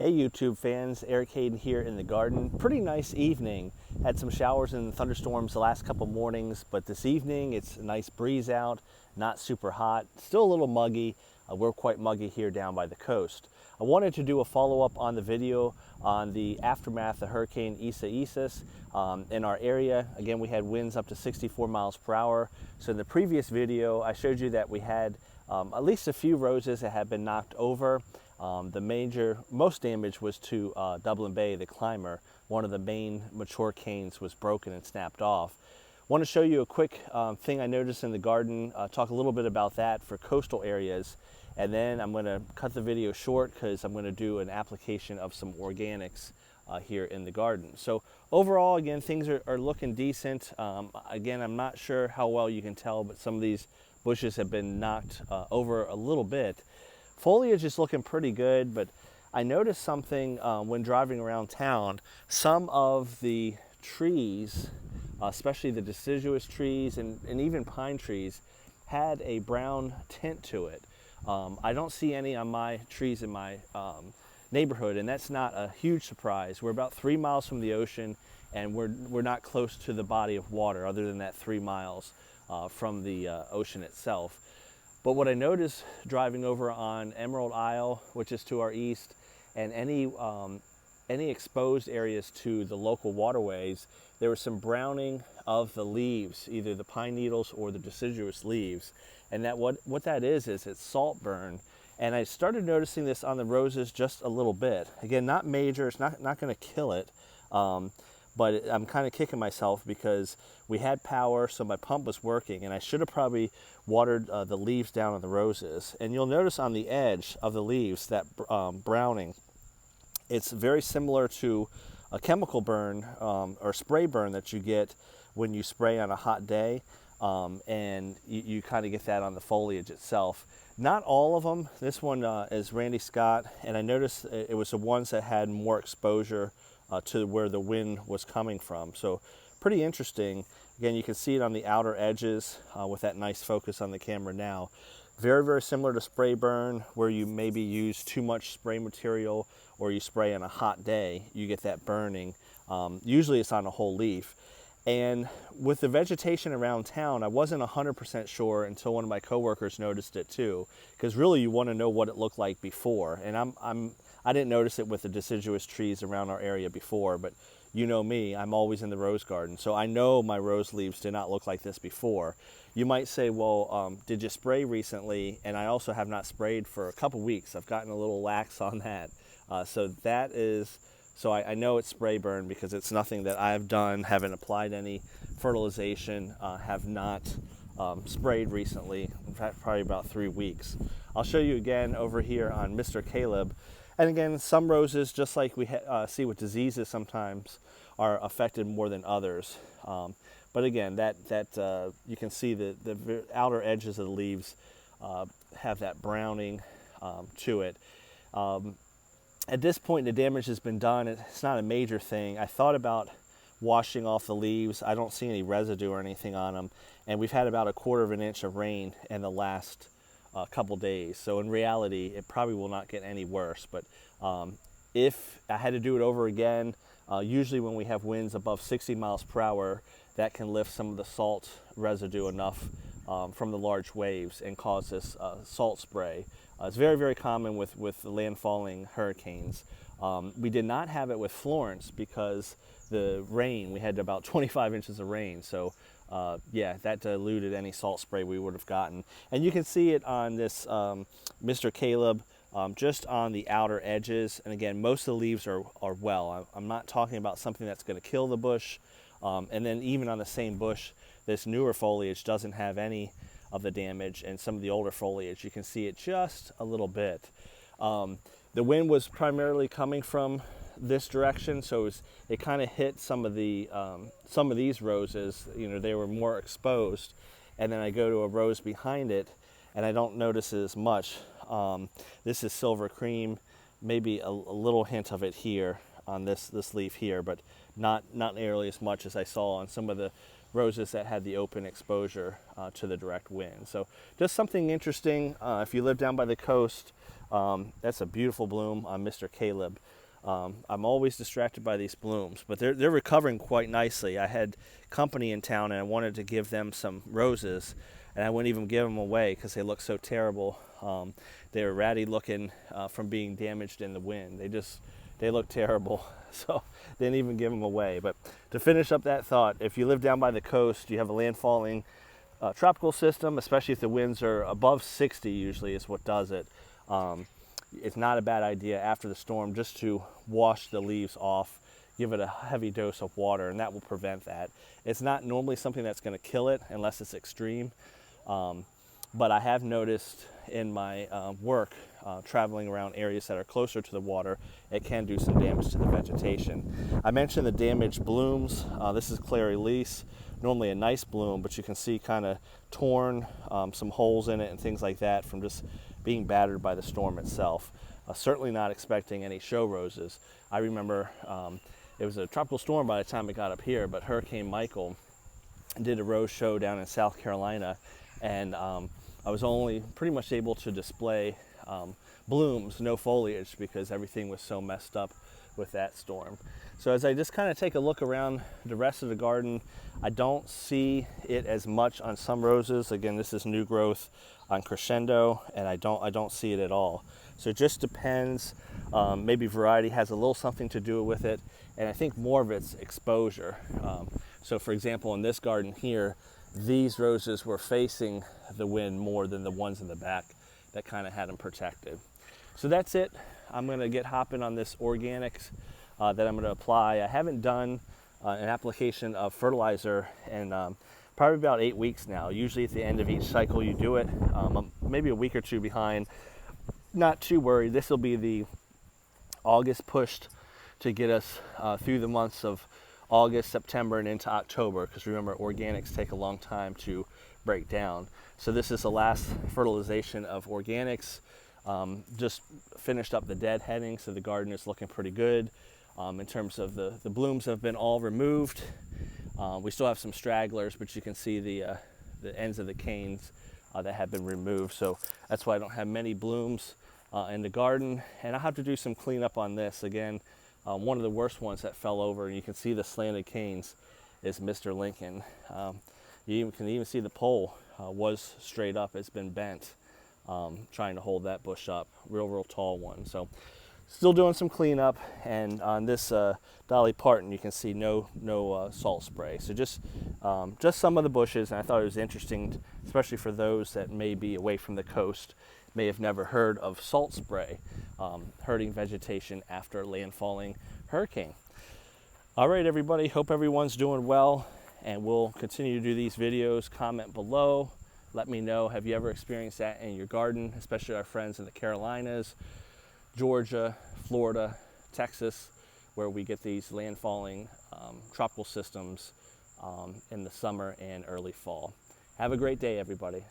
Hey YouTube fans, Eric Hayden here in the garden. Pretty nice evening. Had some showers and thunderstorms the last couple mornings, but this evening it's a nice breeze out, not super hot, still a little muggy. We're quite muggy here down by the coast. I wanted to do a follow-up on the video on the aftermath of Hurricane Isaias in our area. Again, we had winds up to 64 miles per hour. So in the previous video, I showed you that we had at least a few roses that had been knocked over. Most damage was to Dublin Bay, the climber. One of the main mature canes was broken and snapped off. Want to show you a quick thing I noticed in the garden, talk a little bit about that for coastal areas, and then I'm going to cut the video short because I'm going to do an application of some organics here in the garden. So overall, again, things are looking decent. Again, I'm not sure how well you can tell, but some of these bushes have been knocked over a little bit. Foliage is looking pretty good, but I noticed something when driving around town. Some of the trees, especially the deciduous trees and even pine trees, had a brown tint to it. I don't see any on my trees in my neighborhood, and that's not a huge surprise. We're about 3 miles from the ocean, and we're not close to the body of water other than that 3 miles from the ocean itself. But what I noticed driving over on Emerald Isle, which is to our east, and any exposed areas to the local waterways, there was some browning of the leaves, either the pine needles or the deciduous leaves. And that what that is it's salt burn. And I started noticing this on the roses just a little bit. Again, not major, it's not going to kill it. But I'm kind of kicking myself because we had power, so my pump was working, and I should have probably watered the leaves down on the roses. And you'll notice on the edge of the leaves that browning. It's very similar to a chemical burn or spray burn that you get when you spray on a hot day, and you kind of get that on the foliage itself. Not all of them. This one is Randy Scott, and I noticed it was the ones that had more exposure to where the wind was coming from. So pretty interesting. Again, you can see it on the outer edges with that nice focus on the camera now. Very, very similar to spray burn, where you maybe use too much spray material or you spray on a hot day, you get that burning. Usually it's on a whole leaf. And with the vegetation around town, I wasn't 100% sure until one of my coworkers noticed it too, because really you want to know what it looked like before. And I didn't notice it with the deciduous trees around our area before, but you know me, I'm always in the rose garden, so I know my rose leaves did not look like this before. You might say, well, did you spray recently? And I also have not sprayed for a couple weeks. I've gotten a little lax on that. So I know it's spray burn because it's nothing that I've done, haven't applied any fertilization, have not sprayed recently, in fact, probably about 3 weeks. I'll show you again over here on Mr. Caleb. And again, some roses, just like we see with diseases sometimes, are affected more than others. But again, you can see the outer edges of the leaves have that browning to it. At this point, the damage has been done. It's not a major thing. I thought about washing off the leaves. I don't see any residue or anything on them. And we've had about 1/4 inch of rain in the last couple days. So in reality, it probably will not get any worse. But if I had to do it over again, usually when we have winds above 60 miles per hour, that can lift some of the salt residue enough from the large waves and cause this salt spray. It's very, very common with landfalling hurricanes. We did not have it with Florence because the rain, we had about 25 inches of rain. So yeah, that diluted any salt spray we would have gotten. And you can see it on this Mr. Caleb, just on the outer edges. And again, most of the leaves are well. I'm not talking about something that's going to kill the bush. And then even on the same bush, this newer foliage doesn't have any of the damage, and some of the older foliage, you can see it just a little bit. The wind was primarily coming from this direction, so it kind of hit some of these roses. You know, they were more exposed, and then I go to a rose behind it, and I don't notice it as much. This is silver cream, maybe a little hint of it here on this leaf here, but not nearly as much as I saw on some of the roses that had the open exposure to the direct wind. So just something interesting. If you live down by the coast, that's a beautiful bloom on Mr. Caleb. I'm always distracted by these blooms, but they're recovering quite nicely. I had company in town and I wanted to give them some roses, and I wouldn't even give them away because they look so terrible. They were ratty looking from being damaged in the wind. They look terrible, so didn't even give them away. But to finish up that thought, if you live down by the coast, you have a landfalling tropical system, especially if the winds are above 60 usually is what does it. It's not a bad idea after the storm just to wash the leaves off, give it a heavy dose of water, and that will prevent that. It's not normally something that's going to kill it unless it's extreme, but I have noticed in my work traveling around areas that are closer to the water, it can do some damage to the vegetation. I mentioned the damaged blooms. This is Clary Lease, normally a nice bloom, but you can see kind of torn, some holes in it and things like that from just being battered by the storm itself. Certainly not expecting any show roses. I remember it was a tropical storm by the time it got up here, but Hurricane Michael did a rose show down in South Carolina, and I was only pretty much able to display blooms, no foliage, because everything was so messed up with that storm. So as I just kind of take a look around the rest of the garden, I don't see it as much on some roses. Again, this is new growth on Crescendo, and I don't see it at all. So it just depends. Maybe variety has a little something to do with it, and I think more of it's exposure. So for example, in this garden here, these roses were facing the wind more than the ones in the back that kind of had them protected. So that's it. I'm going to get hopping on this organics that I'm going to apply. I haven't done an application of fertilizer in probably about 8 weeks now. Usually at the end of each cycle you do it. I'm maybe a week or two behind. Not too worried. This will be the August push to get us through the months of August, September, and into October, because remember, organics take a long time to break down. So this is the last fertilization of organics. Just finished up the deadheading, so the garden is looking pretty good. In terms of the blooms have been all removed. We still have some stragglers, but you can see the ends of the canes that have been removed. So that's why I don't have many blooms in the garden. And I'll have to do some cleanup on this. Again, one of the worst ones that fell over, and you can see the slanted canes, is Mr. Lincoln. You can even see the pole was straight up. It's been bent, trying to hold that bush up. Real tall one. So still doing some cleanup, and on this Dolly Parton, you can see no salt spray. So just some of the bushes, and I thought it was interesting, especially for those that may be away from the coast, may have never heard of salt spray hurting vegetation after a landfalling hurricane. All right, everybody, hope everyone's doing well, and we'll continue to do these videos. Comment below. Let me know, have you ever experienced that in your garden, especially our friends in the Carolinas, Georgia, Florida, Texas, where we get these landfalling tropical systems in the summer and early fall. Have a great day, everybody.